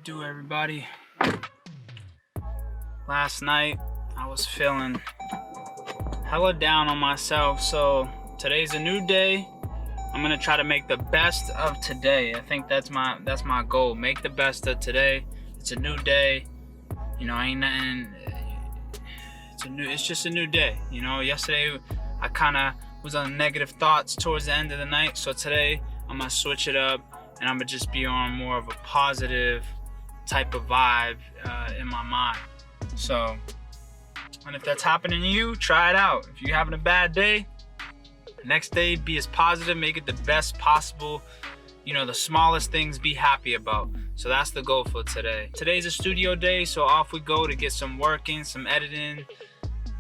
do, everybody? Last night, I was feeling hella down on myself, so today's a new day. I'm gonna try to make the best of today. I think that's my goal. Make the best of today. It's a new day. Ain't nothing. It's just a new day. Yesterday I kind of was on negative thoughts towards the end of the night, so today I'm gonna switch it up and I'm gonna just be on more of a positive type of vibe in my mind. So, and if that's happening to you, try it out. If you're having a bad day, the next day be as positive, make it the best possible. The smallest things be happy about. So that's the goal for today. Today's a studio day, so off we go to get some work in, some editing,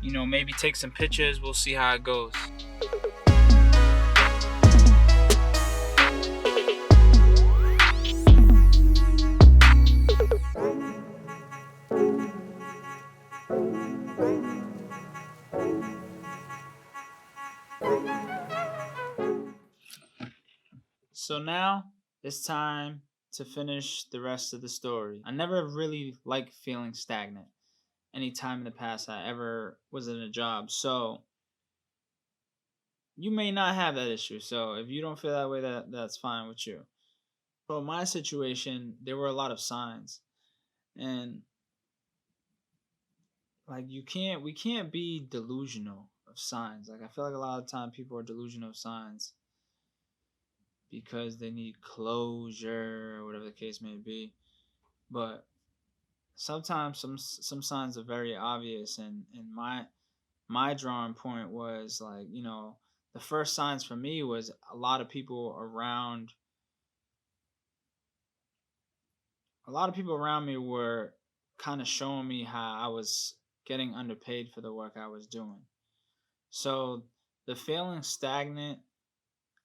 maybe take some pictures. We'll see how it goes. So now it's time to finish the rest of the story. I never really liked feeling stagnant anytime in the past I ever was in a job. So you may not have that issue. So if you don't feel that way, that's fine with you. So in my situation, there were a lot of signs. And like we can't be delusional of signs. Like I feel like a lot of time people are delusional of signs because they need closure or whatever the case may be. But sometimes some signs are very obvious, and my drawing point was like, the first signs for me was a lot of people around me were kind of showing me how I was getting underpaid for the work I was doing. So the feeling stagnant,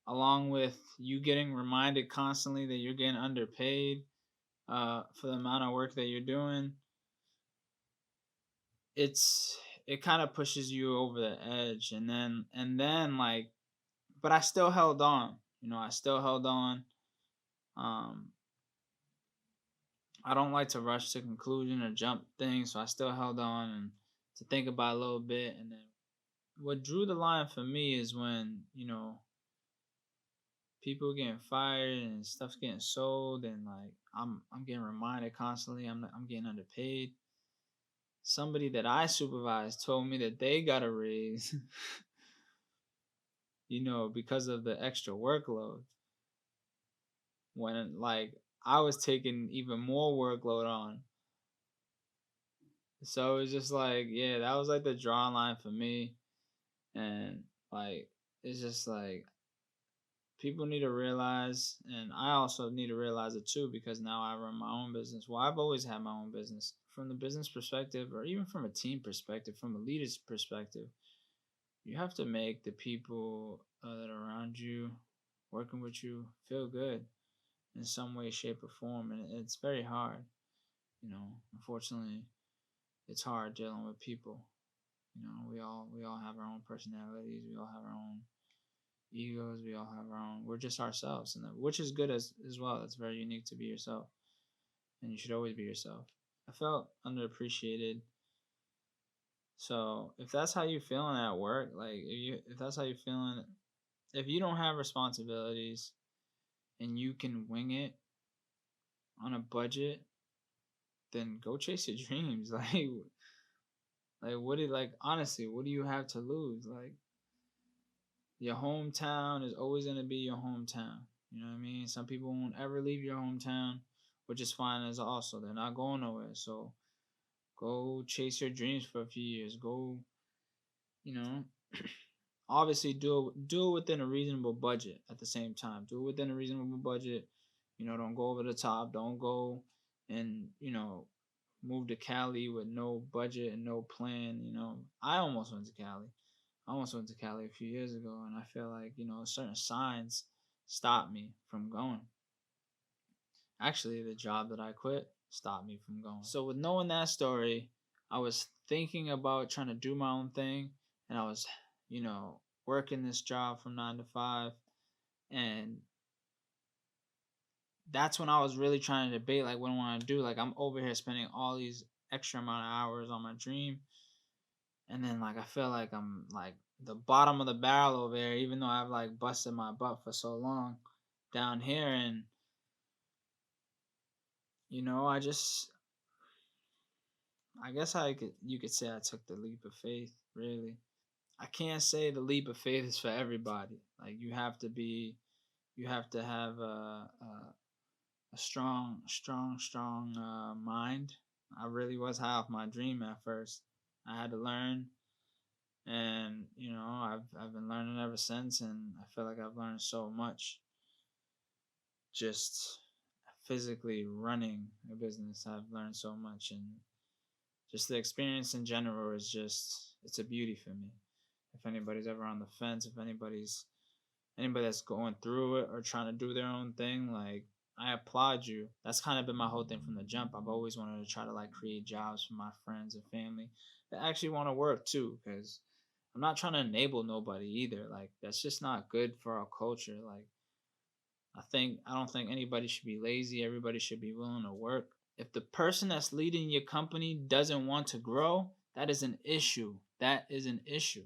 along with you getting reminded constantly that you're getting underpaid for the amount of work that you're doing, it kind of pushes you over the edge. And then like, but I still held on. I still held on. Um, I don't like to rush to conclusion or jump things, so I still held on and to think about a little bit. And then what drew the line for me is when people getting fired and stuff's getting sold, and like I'm getting reminded constantly I'm getting underpaid. Somebody that I supervised told me that they got a raise, because of the extra workload. When like I was taking even more workload on. So it was just like, yeah, that was like the drawing line for me. And like, it's just like people need to realize, and I also need to realize it too, because now I run my own business. Well, I've always had my own business. From the business perspective, or even from a team perspective, from a leader's perspective, you have to make the people that are around you, working with you, feel good in some way, shape, or form. And it's very hard. Unfortunately, it's hard dealing with people. We all have our own personalities. We all have our own egos. We all have our own. We're just ourselves, and which is good as well. It's very unique to be yourself, and you should always be yourself. I felt underappreciated. So if that's how you're feeling at work, like if that's how you're feeling, if you don't have responsibilities and you can wing it on a budget, then go chase your dreams. Like what do like honestly, what do you have to lose? Like your hometown is always gonna be your hometown. You know what I mean? Some people won't ever leave your hometown, which is fine as also. They're not going nowhere. So go chase your dreams for a few years. Go, you know, obviously do it within a reasonable budget at the same time. Do it within a reasonable budget. Don't go over the top. Don't go and, move to Cali with no budget and no plan. I almost went to Cali. I almost went to Cali a few years ago, and I feel like, certain signs stopped me from going. Actually, the job that I quit stopped me from going. So, with knowing that story, I was thinking about trying to do my own thing, and I was, working this job from 9 to 5, and that's when I was really trying to debate like what I want to do. Like I'm over here spending all these extra amount of hours on my dream, and then like I feel like I'm like the bottom of the barrel over there, even though I've like busted my butt for so long down here. And I guess you could say I took the leap of faith, really. I can't say the leap of faith is for everybody. Like you have to have a strong mind. I really was high off my dream at first. I had to learn, and I've been learning ever since, and I feel like I've learned so much just physically running a business. I've learned so much, and just the experience in general is just it's a beauty for me. If anybody's ever on the fence, if anybody that's going through it or trying to do their own thing, like I applaud you. That's kind of been my whole thing from the jump. I've always wanted to try to like create jobs for my friends and family that actually want to work too, because I'm not trying to enable nobody either. Like that's just not good for our culture. Like I don't think anybody should be lazy. Everybody should be willing to work. If the person that's leading your company doesn't want to grow, that is an issue. That is an issue.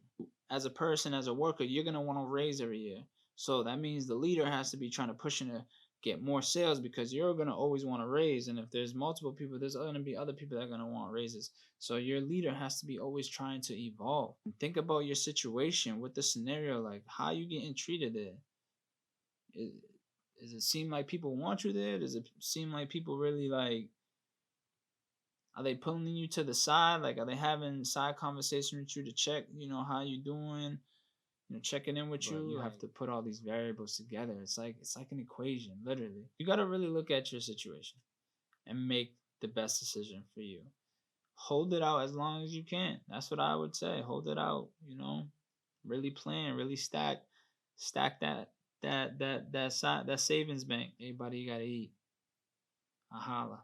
As a person, as a worker, you're going to want to raise every year. So that means the leader has to be trying to push to get more sales because you're going to always want to raise. And if there's multiple people, there's going to be other people that are going to want raises. So your leader has to be always trying to evolve. And think about your situation with the scenario, like how you getting treated there. Does it seem like people want you there? Does it seem like people really like are they pulling you to the side? Like, are they having side conversation with you to check, how you doing? Checking in with you. You have to put all these variables together. It's like an equation, literally. You got to really look at your situation and make the best decision for you. Hold it out as long as you can. That's what I would say. Hold it out. Really plan, really stack that savings bank. Everybody, you gotta eat. A holla.